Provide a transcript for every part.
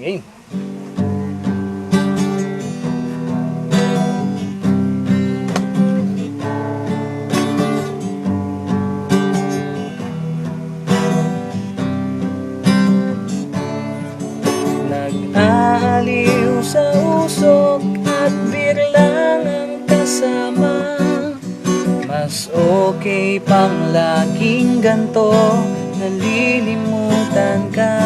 Game. Nag-aaliw sa usok at birlang ang kasama. Mas okay pang laging ganto, nalilimutan ka.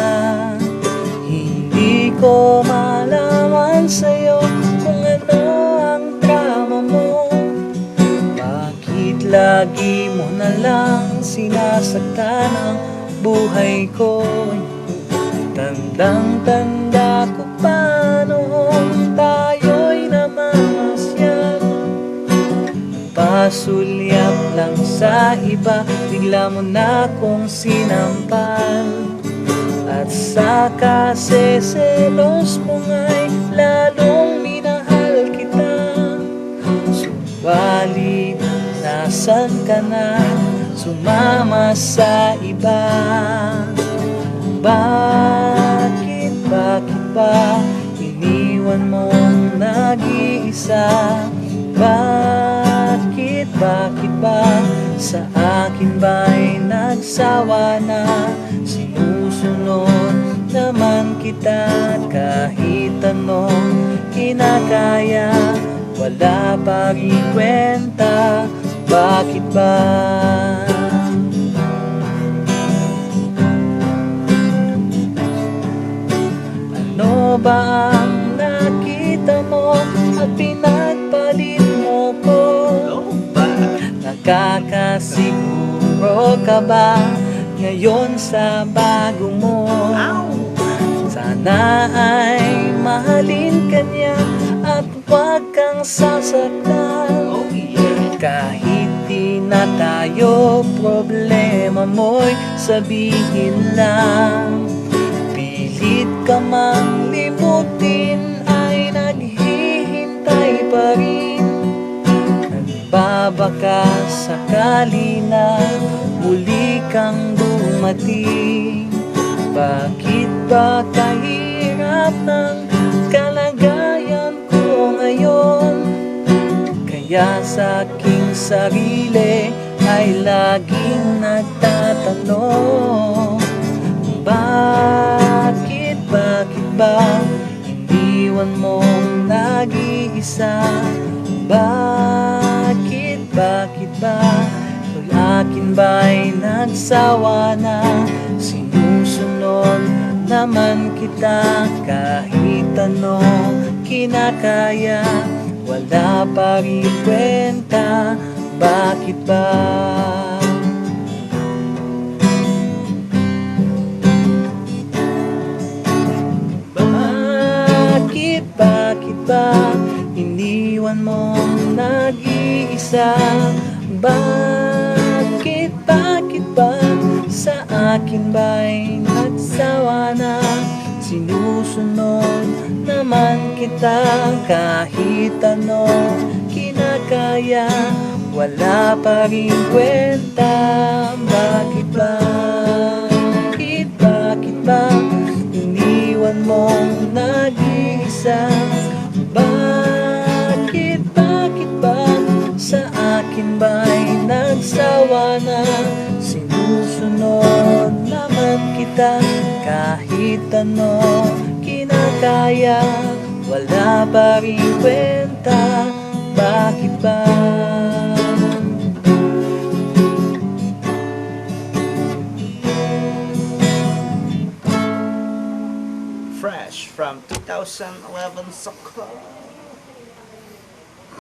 Hindi ko malaman sa'yo kung ano ang drama mo. Bakit lagi mo na lang sinasaktan ang buhay ko? Tandang-tanda ko pa noong tayo'y namamasyan. Pasulyap lang sa iba, bigla mo na kong sinampal. At sa kaseselos mo nga'y lalong minahal kita. Subalit nasan ka na, sumama sa iba? Bakit ba iniwan mong nag-iisa? Bakit ba sa akin ba'y nagsawa na? Sinusunod naman kita kahit anong kinakaya, wala pa rin kwenta. Bakit ba? Ano ba ang nakita mo at pinagpalit mo ko? Nakakasiguro ka ba ngayon sa bago mo? Sana ay mahalin ka niya at huwag kang sasaktan. Kahit di na tayo, problema mo'y sabihin lang. Pilit ka mang limutin ay naghihintay pa rin. Nagbabaka sakali na muli kang dumating. Bakit ba kahirap ng kalagayan ko ngayon? Kaya sa aking sarili ay laging nagtatanong, bakit ba iniwan mong nag-iisa? Bakit ba ang akin ba'y nagsawa na? Sinusunod naman kita kahit anong kinakaya, wala pa rin kwenta. Bakit ba? Bakit ba iniwan mong nag-iisa? Bakit ba sa akin ba'y nagsawa na? Sinusunod naman kita kahit ano kinakaya, wala pa rin kwenta. Bakit ba iniwan mong nag-iisa? Bakit ba sa akin ba'y nagsawa na? Sinusunod naman kita kahit ano kinakaya, wala pa rin kwenta. Bakit ba? Fresh from 2011 Sokol.